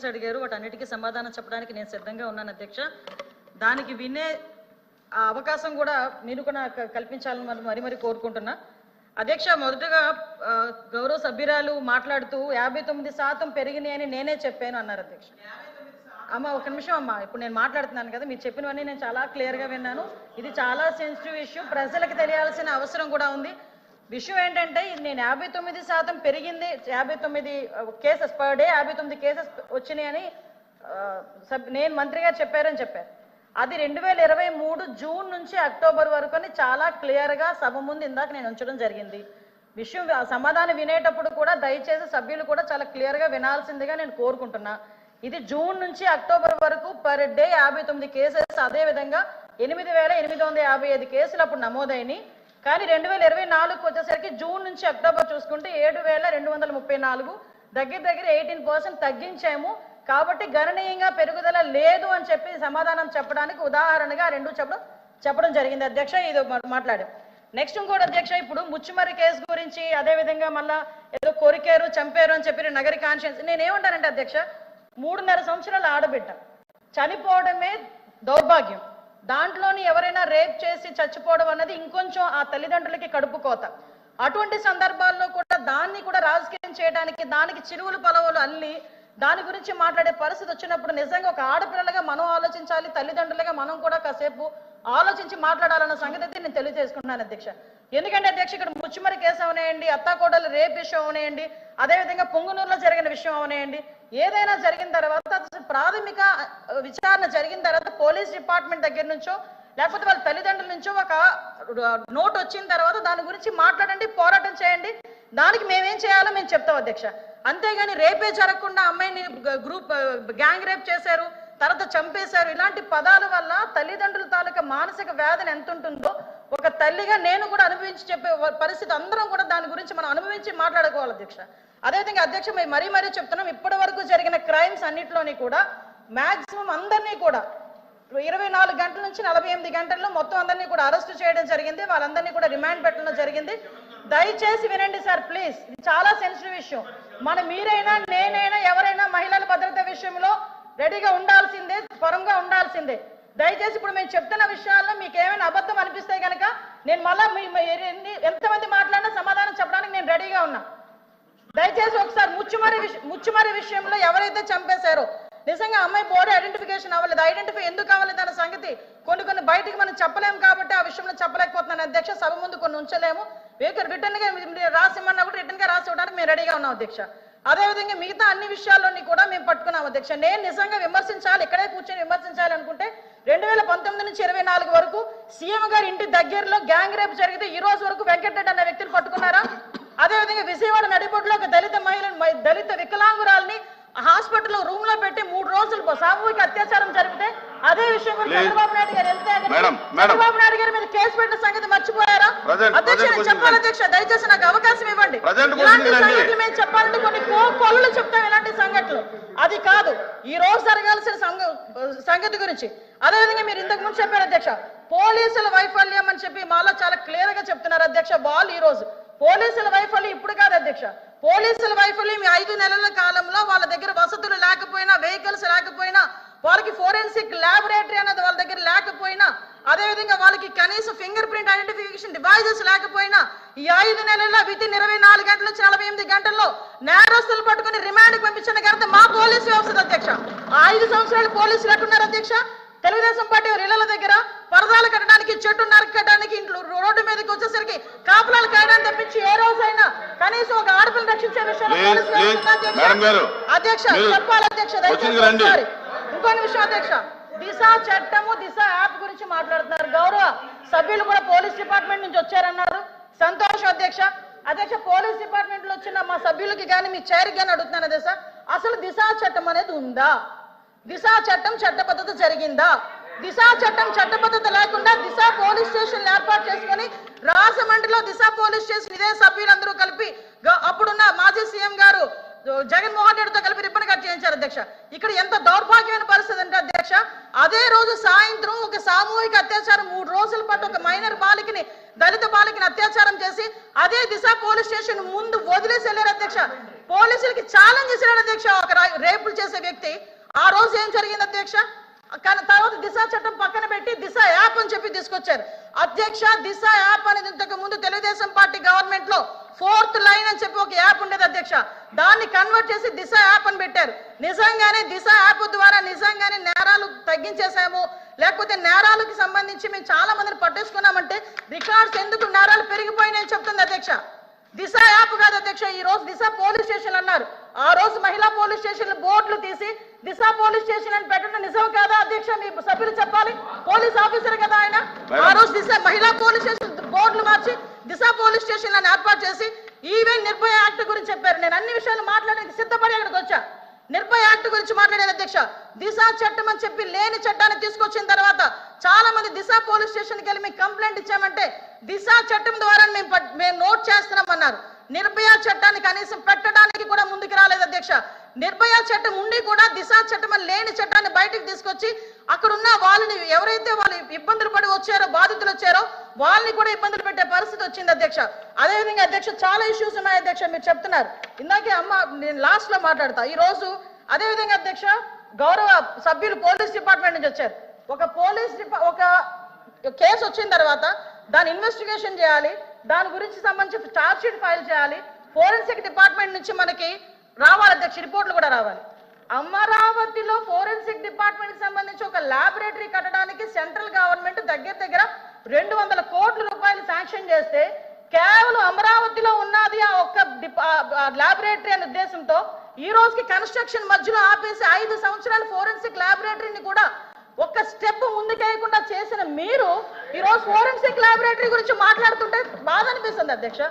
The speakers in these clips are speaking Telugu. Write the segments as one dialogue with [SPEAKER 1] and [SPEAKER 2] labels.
[SPEAKER 1] అడిగారు వాటన్నిటికీ సమాధానం చెప్పడానికి నేను సిద్ధంగా ఉన్నాను అధ్యక్ష. దానికి వినే అవకాశం కూడా మీరు కూడా కల్పించాలని మరి కోరుకుంటున్నా అధ్యక్ష. మొదటగా గౌరవ సభ్యురాలు మాట్లాడుతూ 59% పెరిగినాయి అని నేనే చెప్పాను అన్నారు అధ్యక్ష. అమ్మ ఒక నిమిషం అమ్మ, ఇప్పుడు నేను మాట్లాడుతున్నాను కదా, మీరు చెప్పినవన్నీ నేను చాలా క్లియర్గా విన్నాను. ఇది చాలా సెన్సిటివ్ ఇష్యూ, ప్రజలకు తెలియాల్సిన అవసరం కూడా ఉంది. విషయం ఏంటంటే నేను 59% పెరిగింది, 59 కేసెస్ పర్ డే 59 కేసెస్ వచ్చినాయని నేను మంత్రి గారు చెప్పారని చెప్పారు. అది 2023 జూన్ నుంచి అక్టోబర్ వరకు అని చాలా క్లియర్గా సభ ముందు ఇందాక నేను ఉంచడం జరిగింది. విషయం సమాధానం వినేటప్పుడు కూడా దయచేసి సభ్యులు కూడా చాలా క్లియర్గా వినాల్సిందిగా నేను కోరుకుంటున్నా. ఇది జూన్ నుంచి అక్టోబర్ వరకు పర్ డే 59 కేసెస్, అదేవిధంగా 8,855 కేసులు అప్పుడు నమోదైనవి. కానీ 2024 వచ్చేసరికి జూన్ నుంచి అక్టోబర్ చూసుకుంటే 7,234, దగ్గర 18% తగ్గించాము. కాబట్టి గణనీయంగా పెరుగుదల లేదు అని చెప్పి సమాధానం చెప్పడానికి ఉదాహరణగా రెండు చెప్పడం జరిగింది అధ్యక్ష. ఇది మాట్లాడాం. నెక్స్ట్ ఇంకోటి అధ్యక్ష, ఇప్పుడు ముచ్చుమర్రి కేసు గురించి అదేవిధంగా మళ్ళా ఏదో కొరికారు చంపారు అని చెప్పి నగరి కాన్షియన్స్, నేనేమంటానంటే అధ్యక్ష, 3.5 సంవత్సరాల ఆడబిడ్డ చనిపోవడమే దౌర్భాగ్యం. దాంట్లోని ఎవరైనా రేప్ చేసి చచ్చిపోవడం అన్నది ఇంకొంచెం ఆ తల్లిదండ్రులకి కడుపు కోత. అటువంటి సందర్భాల్లో కూడా దాన్ని కూడా రాజకీయం చేయడానికి, దానికి చిరువులు పలవులు అల్లి దాని గురించి మాట్లాడే పరిస్థితి వచ్చినప్పుడు నిజంగా ఒక ఆడపిల్లలుగా మనం ఆలోచించాలి, తల్లిదండ్రులుగా మనం కూడా కాసేపు ఆలోచించి మాట్లాడాలన్న సంగతి నేను తెలియజేసుకుంటున్నాను అధ్యక్ష. ఎందుకంటే అధ్యక్ష, ఇక్కడ ముచ్చుమరి కేసు అవనేయండి, అత్తాకోడలు రేప్ విషయం అవనేయండి, అదేవిధంగా పొంగునూరులో జరిగిన విషయం అవనేయండి, ఏదైనా జరిగిన తర్వాత ప్రాథమిక విచారణ జరిగిన తర్వాత పోలీస్ డిపార్ట్మెంట్ దగ్గర నుంచో లేకపోతే వాళ్ళ తల్లిదండ్రుల నుంచో ఒక నోట్ వచ్చిన తర్వాత దాని గురించి మాట్లాడండి, పోరాటం చేయండి. దానికి మేమేం చేయాలో మేము చెప్తాం అధ్యక్ష. అంతేగాని రేపే జరగకుండా అమ్మాయిని గ్యాంగ్ రేప్ చేశారు, తర్వాత చంపేశారు, ఇలాంటి పదాల వల్ల తల్లిదండ్రుల తాలూకా మానసిక వేదన ఎంత ఉంటుందో ఒక తల్లిగా నేను కూడా అనుభవించి చెప్పే పరిస్థితి, అందరం కూడా దాని గురించి మనం అనుభవించి మాట్లాడుకోవాలి అధ్యక్ష. అదేవిధంగా అధ్యక్ష, మరీ చెప్తున్నాం, ఇప్పటి వరకు జరిగిన క్రైమ్స్ అన్నింటిలోని కూడా మ్యాక్సిమం అందరినీ కూడా 24 గంటల నుంచి 48 గంటల్లో మొత్తం అందరినీ కూడా అరెస్ట్ చేయడం జరిగింది. వాళ్ళందరినీ కూడా రిమాండ్ పెట్టడం జరిగింది. దయచేసి వినండి సార్ ప్లీజ్, ఇది చాలా సెన్సిటివ్ విషయం. మీరైనా నేనైనా ఎవరైనా మహిళల భద్రత విషయంలో రెడీగా ఉండాల్సిందే, పరంగా ఉండాల్సిందే. దయచేసి ఇప్పుడు మేము చెప్తున్న విషయాల్లో మీకు ఏమైనా అబద్ధం అనిపిస్తే కనుక నేను మళ్ళా ఎంతమంది మాట్లాడినా సమాధానం చెప్పడానికి నేను రెడీగా ఉన్నా. దయచేసి ఒకసారి ముచ్చుమరి విషయంలో ఎవరైతే చంపేశారో నిజంగా అమ్మాయి బాడీ ఐడెంటిఫికేషన్ అవ్వలేదు. ఐడెంటిఫై ఎందుకు అవ్వలేదు అన్న సంగతి కొన్ని బయటికి మనం చెప్పలేము కాబట్టి ఆ విషయంలో చెప్పలేకపోతున్నాను అధ్యక్ష. సభ ముందు కొన్ని ఉంచలేము, రిటర్న్ గా రాసిమన్నా కూడా రిటర్న్ గా రాసి ఇవ్వడానికి మేము రెడీగా ఉన్నాం అధ్యక్ష. అదేవిధంగా మిగతా అన్ని విషయాల్లోని కూడా మేము పట్టుకున్నాం అధ్యక్ష. నేను నిజంగా విమర్శించాలి, ఇక్కడే కూర్చొని విమర్శించాలి అనుకుంటే 2019 నుంచి 24 వరకు సీఎం గారి ఇంటి దగ్గరలో గ్యాంగ్ రేప్ జరిగితే ఈ రోజు వరకు వెంకటరెడ్డి అనే వ్యక్తిని పట్టుకున్నారా? అదేవిధంగా విజయవాడ నడిబొడ్డులో ఒక దళిత వికలాంగురాల్ని హాస్పిటల్లో రూమ్ లో పెట్టి 3 రోజులు సామూహిక అత్యాచారం జరిపితే అదే విషయం గురించి చంద్రబాబు నాయుడు గారు వెళ్తే చంద్రబాబు నాయుడు గారి మీద కేసు పెట్టిన సంగతి మర్చిపోయారా అధ్యక్ష? నేను చెప్పాలి అధ్యక్ష, దయచేసి నాకు అవకాశం ఇవ్వండి. ఇలాంటి సంగతులు మేము చెప్పాలంటే కొన్ని కోళ్ళు చెప్తాం, ఇలాంటి సంఘటనలు. అది కాదు ఈ రోజు జరగాల్సిన సంగతి గురించి. అదేవిధంగా మీరు ఇంతకు ముందు చెప్పారు అధ్యక్ష, పోలీసుల వైఫల్యం అని చెప్పి మాలో చాలా క్లియర్ గా చెప్తున్నారు అధ్యక్ష. ఈ రోజు పోలీసుల వైఫల్యం ఇప్పుడు కాదు అధ్యక్ష, పోలీసుల వైఫల్యం 5 నెలల కాలంలో వాళ్ళ దగ్గర వసతులు లేకపోయినా, వెహికల్స్ లేకపోయినా, వాళ్ళకి ఫోరెన్సిక్ ల్యాబొరేటరీ అనేది వాళ్ళ దగ్గర లేకపోయినా, అదేవిధంగా వాళ్ళకి కనీసం ఫింగర్ ప్రింట్ ఐడెంటిఫికేషన్ డివైజెస్ లేకపోయినా ఈ 5 నెలల్లో వితిన్ 24 గంటల నుంచి 48 గంటల్లో నేరస్తులు పట్టుకుని రిమాండ్కి పంపించిన ఘనత మా పోలీసు వ్యవస్థ అధ్యక్ష. 5 సంవత్సరాలు పోలీసులు ఎట్టున్నారు అధ్యక్ష? తెలుగుదేశం పార్టీ ఇళ్ల దగ్గర పరదాలు కట్టడానికి, చెట్టు నరకడానికి, ఇంట్లో రోడ్డు మీదకి వచ్చేసరికి కాపులాలు కాయడానికి తప్పించి ఏ రోజైనా కనీసం ఒక ఆడపిల్లని రక్షించే విషయంలో అధ్యక్ష చెప్పాలి అధ్యక్ష. దయచేసి ఇంకొన్ని విషయం అధ్యక్ష, దిశ చట్టము, దిశ యాప్ గురించి మాట్లాడుతున్నారు. గౌరవ సభ్యులు కూడా పోలీస్ డిపార్ట్మెంట్ నుంచి వచ్చారన్నారు, సంతోషం అధ్యక్ష. అధ్యక్ష, పోలీస్ డిపార్ట్మెంట్ లో వచ్చిన మా సభ్యులకి కానీ మీ చైర్కి కానీ అడుగుతున్నాను అధ్యక్ష, అసలు దిశ చట్టం అనేది ఉందా? దిశా చట్టం చట్టబద్ధత జరిగిందా? దిశా చట్టం చట్టబద్ధత లేకుండా దిశా పోలీస్ స్టేషన్ ఏర్పాటు చేసుకుని రాజమండ్రిలో దిశా పోలీస్ స్టేషన్ ఇదే సభ్యులందరూ కలిపి అప్పుడున్న మాజీ సీఎం గారు జగన్మోహన్ రెడ్డితో కలిపి రిబ్బన్ కట్ చేయించారు అధ్యక్ష. ఇక్కడ ఎంత దౌర్భాగ్యమైన పరిస్థితి అంటే అధ్యక్ష, అదే రోజు సాయంత్రం ఒక సామూహిక అత్యాచారం 3 రోజుల పాటు ఒక మైనర్ బాలికని దళిత బాలికను అత్యాచారం చేసి అదే దిశ పోలీస్ స్టేషన్ ముందు వదిలేసి వెళ్ళారు అధ్యక్ష. పోలీసులకి ఛాలెంజ్ చేశారు అధ్యక్ష. ఒక రేపులు చేసే వ్యక్తి ఆ రోజు ఏం జరిగింది అధ్యక్ష? కానీ తర్వాత దిశ చట్టం పక్కన పెట్టి దిశ యాప్ అని చెప్పి తీసుకొచ్చారు అధ్యక్ష. దిశ యాప్ అనేది ఇంతకు ముందు తెలుగుదేశం పార్టీ గవర్నమెంట్ లో 4th లైన్ అని చెప్పి ఒక యాప్ ఉండేది అధ్యక్ష. దాన్ని కన్వర్ట్ చేసి దిశ యాప్ అని పెట్టారు. నిజంగానే దిశ యాప్ ద్వారా నిజంగానే నేరాలు తగ్గించేసాము, లేకపోతే నేరాలకు సంబంధించి మేము చాలా మందిని పట్టేసుకున్నామంటే రికార్డ్స్ ఎందుకు నేరాలు పెరిగిపోయినాయని చెప్తుంది అధ్యక్ష. దిశ యాప్ కాదు అధ్యక్ష. ఈ రోజు దిశ పోలీస్ స్టేషన్ అన్నారు. ఆ రోజు మహిళా పోలీస్ స్టేషన్ బోర్డులు తీసి దిశ పోలీస్ స్టేషన్ అని పెట్టడం నిజం కాదా అధ్యక్ష? మీ సభ్యులు చెప్పాలి. పోలీస్ ఆఫీసర్ కదా ఆయన. ఆ రోజు దిశ మహిళా పోలీస్ స్టేషన్ బోర్డులు మార్చి దిశ పోలీస్ స్టేషన్ అని ఏర్పాటు చేసి ఈవెన్ నిర్భయ యాక్ట్ గురించి చెప్పారు. నేను అన్ని విషయాలు మాట్లాడడానికి సిద్ధపడి అక్కడికి వచ్చా. నిర్భయ యాక్ట్ గురించి మాట్లాడారు అధ్యక్ష. దిశ చట్టం అని చెప్పి లేని చట్టాన్ని తీసుకొచ్చిన తర్వాత చాలా మంది దిశ పోలీస్ స్టేషన్కి వెళ్ళి మేము కంప్లైంట్ ఇచ్చామంటే దిశ చట్టం ద్వారా మేము నోట్ చేస్తున్నామన్నారు. నిర్భయ చట్టాన్ని కనీసం పెట్టడానికి కూడా ముందుకు రాలేదు అధ్యక్ష. నిర్భయ చట్టం ఉండి కూడా దిశ చట్టం అని లేని చట్టాన్ని బయటకు తీసుకొచ్చి అక్కడున్న వాళ్ళని ఎవరైతే వాళ్ళు ఇబ్బందులు పడి వచ్చారో, బాధితులు వచ్చారో వాళ్ళని కూడా ఇబ్బందులు పెట్టే పరిస్థితి వచ్చింది అధ్యక్ష. అదేవిధంగా అధ్యక్ష చాలా ఇష్యూస్ ఉన్నాయి అధ్యక్ష. మీరు చెప్తున్నారు ఇందాకే అమ్మ, నేను లాస్ట్ లో మాట్లాడతా. ఈ రోజు అదేవిధంగా అధ్యక్ష గౌరవ సభ్యులు పోలీస్ డిపార్ట్మెంట్ నుంచి వచ్చారు. ఒక కేసు వచ్చిన తర్వాత దాని ఇన్వెస్టిగేషన్ చేయాలి, దాని గురించి సంబంధించి ఛార్జ్ షీట్ ఫైల్ చేయాలి, ఫోరెన్సిక్ డిపార్ట్మెంట్ నుంచి మనకి రావాలి అధ్యక్ష, రిపోర్ట్లు కూడా రావాలి. అమరావతిలో ఫోరెన్సిక్ డిపార్ట్మెంట్ సంబంధించి ఒక ల్యాబొరేటరీ కట్టడానికి సెంట్రల్ గవర్నమెంట్ దగ్గర 200 కోట్ల రూపాయలు శాంక్షన్ చేస్తే కేవలం అమరావతిలో ఉన్నది ఆ ఒక్క ల్యాబొరేటరీ అనే ఉద్దేశంతో ఈ రోజుకి కన్స్ట్రక్షన్ మధ్యలో ఆపేసి 5 సంవత్సరాల ఫోరెన్సిక్ ల్యాబొరేటరీని కూడా ఒక్క స్టెప్ ముందుకేయకుండా చేసిన మీరు ఈ రోజు ఫోరెన్సిక్ ల్యాబొరేటరీ గురించి మాట్లాడుతుంటే బాధ అనిపిస్తుంది అధ్యక్ష.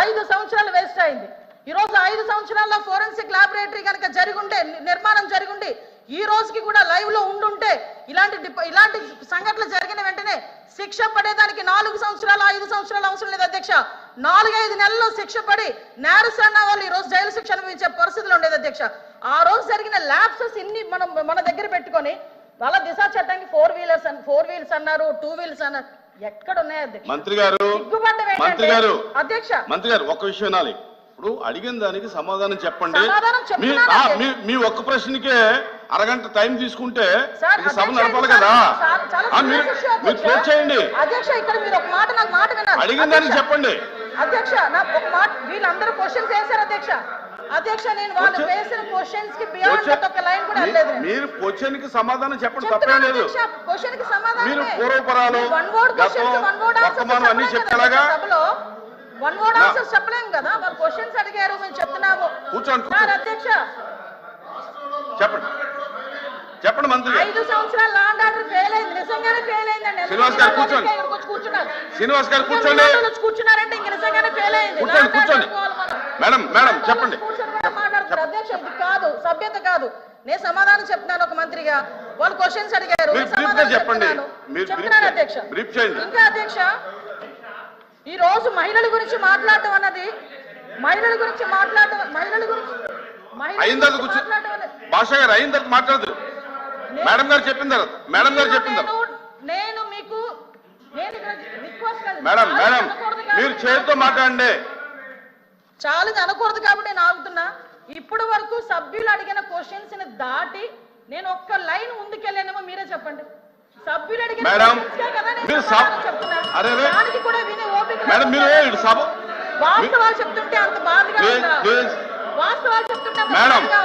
[SPEAKER 1] 5 సంవత్సరాలు వేస్ట్ అయింది. ఈ రోజు 5 సంవత్సరాల్లో ఫోరెన్సిక్ ల్యాబొరేటరీ కనుక జరిగుంటే, నిర్మాణం జరిగుండి ఈ రోజుకి కూడా లైవ్ లో ఉండుంటే ఇలాంటి సంఘటనలు జరిగిన వెంటనే శిక్ష పడేదానికి 4 సంవత్సరాలు 5 సంవత్సరాలు అవసరం లేదు అధ్యక్ష. 4-5 నెలల్లో శిక్ష పడి నేరస్తున్న వాళ్ళు ఈ రోజు జైలు శిక్ష అనుభవించే పరిస్థితులు ఉండేది అధ్యక్ష. ఆ రోజు జరిగిన ల్యాప్సెస్ ఇన్ని మన దగ్గర పెట్టుకొని వాళ్ళ దిశ చట్టానికి 4 వీల్స్ అన్నారు, 2 వీల్స్ అన్నారు. ఎక్కడ ఉన్నాయి అధ్యక్ష?
[SPEAKER 2] మంత్రి గారు ఒక్క విషయం వినాలి. ఇప్పుడు అడిగిన దానికి సమాధానం చెప్పండి. మీ ఒక్క ప్రశ్నకే అరగంట టైం తీసుకుంటే సభ నడపాలి కదా. మీరు క్లోజ్ చేయండి.
[SPEAKER 1] అధ్యక్ష ఇక్కడ మీరు ఒక మాట నాకు మాట విన్నారు.
[SPEAKER 2] అడిగిన దానికి చెప్పండి
[SPEAKER 1] అధ్యక్ష. నాకు ఒక మాట, వీళ్ళందరూ క్వశ్చన్స్ వేశారు అధ్యక్ష. అధ్యక్ష నేను వాళ్ళు వేసిన క్వశ్చన్స్ కి బియాండ్ ఒక లైన్ కూడా వెళ్ళలేదు.
[SPEAKER 2] మీరు క్వశ్చన్ కి సమాధానం చెప్పండి, తప్పే లేదు.
[SPEAKER 1] క్వశ్చన్ కి సమాధానం
[SPEAKER 2] మీరు పూర్వపరాలు వర్తమానం అన్ని చెప్పేలాగా
[SPEAKER 1] సభలో 1 వర్డ్ ఆన్సర్స్ చెప్పలేము కదా. వాళ్ళు క్వశ్చన్స్ అడిగారు, మేము చెప్తున్నాము.
[SPEAKER 2] కూర్చోండి
[SPEAKER 1] అధ్యక్ష
[SPEAKER 2] చెప్పండి మంత్రి.
[SPEAKER 1] 5 సంవత్సరాలు లా అండ్ ఆర్డర్ ఫెయిల్ అయింది, నిజంగానే ఫెయిల్ అయిందండి.
[SPEAKER 2] శ్రీనివాస్ గారు కూర్చోండి. శ్రీనివాస్ గారు కూర్చోండి.
[SPEAKER 1] కూర్చున్నారంటే ఇంక నిజంగానే ఫెయిల్ అయింది.
[SPEAKER 2] కూర్చోండి. మేడం చెప్పండి.
[SPEAKER 1] మాట్లాడుతున్నారు అధ్యక్ష. ఇది కాదు, సభ్యత కాదు. నేను సమాధానం చెప్తున్నాను ఒక మంత్రిగా. వాళ్ళు క్వశ్చన్స్ అడిగారు, చెప్తున్నాను అధ్యక్ష. ఇంకా అధ్యక్ష ఈ రోజు మహిళల గురించి మాట్లాడటం అన్నది
[SPEAKER 2] భాష గారు అయిన తర్వాత మాట్లాడదు. మేడం గారు చెప్పిన తర్వాత
[SPEAKER 1] నేను మీకు
[SPEAKER 2] మేడం మీరు చేతితో మాట్లాడండి.
[SPEAKER 1] చాలా అనకూడదు కాబట్టి నేను ఆగుతున్నా. ఇప్పటి వరకు సభ్యులు అడిగిన క్వశ్చన్స్ ని దాటి నేను ఒక్క లైన్ ముందుకెళ్ళానేమో మీరే చెప్పండి. సభ్యులు అడిగిన వాస్తవాలు చెప్తుంటే అంత బాధగా ఉందా? వాస్తవాలు చెప్తుంటే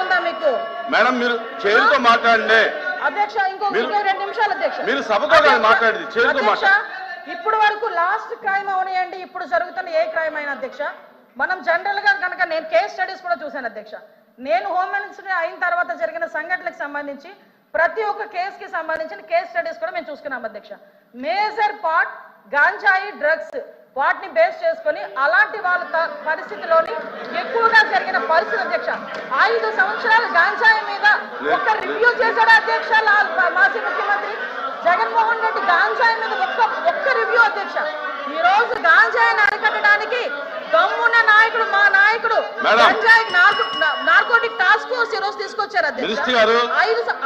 [SPEAKER 1] ఉందా మీకు?
[SPEAKER 2] మేడం మీరు చేతితో మాట్లాడండి
[SPEAKER 1] అధ్యక్ష. ఇంకో 2 నిమిషాలు అధ్యక్ష.
[SPEAKER 2] మీరు సభతో మాట్లాడింది చేతితో మాట్లాడండి.
[SPEAKER 1] ఇప్పుడు వరకు లాస్ట్ క్రైమ్ అవనియండి, ఇప్పుడు జరుగుతున్న ఏ క్రైమ్ అయినా అధ్యక్ష, మనం జనరల్ గా కనుక నేను కేస్ స్టడీస్ కూడా చూశాను అధ్యక్ష. నేను హోమ్ మినిస్టర్ అయిన తర్వాత జరిగిన సంఘటనలకు సంబంధించి ప్రతి ఒక్క కేసుకి సంబంధించిన కేస్ స్టడీస్ కూడా మేము చూసుకున్నాం అధ్యక్ష. మేజర్ పార్ట్ గాంజాయి డ్రగ్స్ వాటిని బేస్ చేసుకొని అలాంటి వాళ్ళ పరిస్థితిలోని ఎక్కువగా జరిగిన పరిస్థితి అధ్యక్ష. 5 సంవత్సరాలు గాంజాయి మీద ఒక్క రివ్యూ చేశాడు అధ్యక్ష మాజీ ముఖ్యమంత్రి జగన్మోహన్ రెడ్డి. గాంజాయి మీద ఒక్క రివ్యూ అధ్యక్ష. ఈ రోజు గాంజాయిని అరికట్టడానికి దమ్మున్న నాయకుడు మా నాయకుడు గంజాయి నార్కోటిక్ టాస్క్ ఫోర్స్ ఈ రోజు తీసుకొచ్చారు అధ్యక్ష.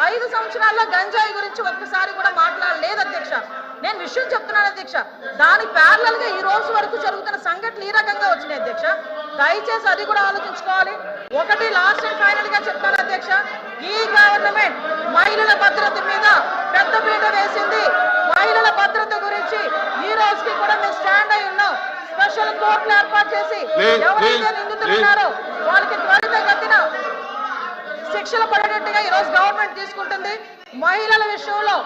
[SPEAKER 1] 5 సంవత్సరాల్లో గంజాయి గురించి ఒక్కసారి కూడా మాట్లాడలేదు అధ్యక్ష. నేను విషయం చెప్తున్నాను అధ్యక్ష. దాని ప్యారలల్ గా ఈ రోజు వరకు జరుగుతున్న సంఘటనలు ఈ రకంగా వచ్చినాయి అధ్యక్ష. దయచేసి అది కూడా ఆలోచించుకోవాలి. ఒకటి లాస్ట్ అండ్ ఫైనల్ గా చెప్తాను అధ్యక్ష, ఈ గవర్నమెంట్ మహిళల భద్రత మీద పెద్ద పీట వేసింది. మహిళల భద్రత గురించి ఈ రోజుకి కూడా మేము స్టాండ్ అయి ఉన్నాం. స్పెషల్ కోర్టులు ఏర్పాటు చేసి ఎవరైతే నిందితులు ఉన్నారో వాళ్ళకి త్వరితగతిన శిక్షలు పడేటట్టుగా ఈ రోజు గవర్నమెంట్ తీసుకుంటుంది. మహిళల విషయంలో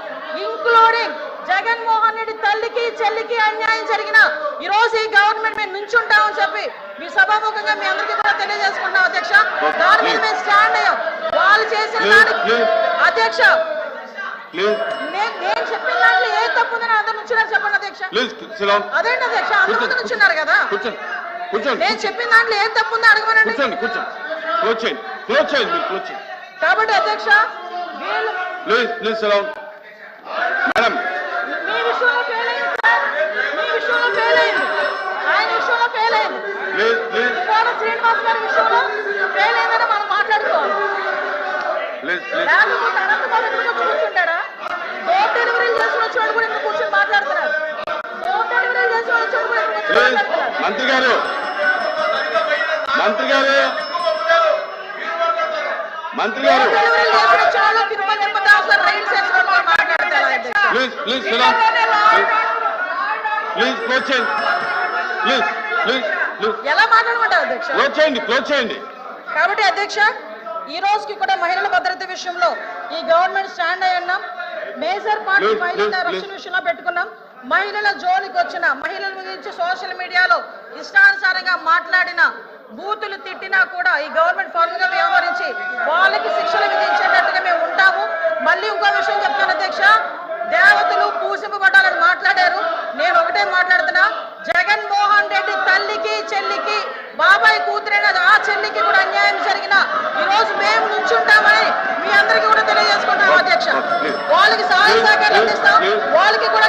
[SPEAKER 1] ఇంక్లూడింగ్ జగన్మోహన్ రెడ్డి తల్లికి చెల్లికి అన్యాయం జరిగిన ఈ రోజు ఈ గవర్నమెంట్ మేము నుంచుంటామని చెప్పి మీ సభాముఖంగా మీ అందరికీ కూడా తెలియజేసుకుంటాం అధ్యక్ష. దాని మీద మేము స్టాండ్ అయ్యాం. వాళ్ళు చేసిన దానికి అధ్యక్ష నేను చెప్పిన దాంట్లో ఏ తప్పు ఉందని అందరు నుంచున్నారు చెప్పండి అధ్యక్ష. అదేంటి అధ్యక్ష, అందరూ నుంచున్నారు కదా. నేను చెప్పిన దాంట్లో ఏ తప్పు ఉందో అడగమనండి. కాబట్టి అధ్యక్ష
[SPEAKER 2] మేడం
[SPEAKER 1] మీ విషయంలో ఫెయిల్ అయింది సార్, మీ విషయంలో ఫెయిల్ అయింది, ఆయన విషయంలో ఫెయిల్ అయింది, శ్రీనివాస్ గారి విషయంలో ఫెయిల్ అయిందని మనం మాట్లాడుకోవాలి. లేకపోతే అనంతబాబు ఎదురుగా కూర్చుంటాడా? డోర్ డెలివరీలు చేసి వచ్చాడు కూడా ఇక్కడ కూర్చొని మాట్లాడుతున్నారు. డోర్ డెలివరీలు చేసి వచ్చాడు కూడా ఇక్కడ కూర్చొని మాట్లాడుతున్నారు.
[SPEAKER 2] మంత్రి గారు
[SPEAKER 1] ఎలా మాట్లాడమంటారు అధ్యక్ష?
[SPEAKER 2] క్లోజ్ చేయండి.
[SPEAKER 1] కాబట్టి అధ్యక్ష ఈ రోజుకి కూడా మహిళల భద్రత విషయంలో ఈ గవర్నమెంట్ స్టాండ్ అయి ఉన్నాం. మేజర్ పార్టీ మహిళల రక్షణ విషయంలో పెట్టుకున్నాం. మహిళల జోలికి వచ్చిన మహిళల గురించి సోషల్ మీడియాలో ఇష్టానుసారంగా మాట్లాడిన బూతులు తిట్టినా కూడా ఈ గవర్నమెంట్ ఫార్మ్ గా వ్యవహరించి వాళ్ళకి శిక్షలు విధించేటట్టుగా మేము ఉంటాము. మళ్ళీ ఇంకో విషయం చెప్తాను అధ్యక్ష, దేవతలు పూసింపబడ్డాలని మాట్లాడారు. నేను ఒకటే మాట్లాడుతున్నా, జగన్మోహన్ రెడ్డి తల్లికి చెల్లికి బాబాయ్ కూతురైన ఆ చెల్లికి కూడా అన్యాయం జరిగిన ఈ రోజు మేము నుంచుంటామని మీ అందరికీ కూడా తెలియజేసుకుంటాం అధ్యక్ష. వాళ్ళకి సహాయ సహకారం అందిస్తాం. వాళ్ళకి కూడా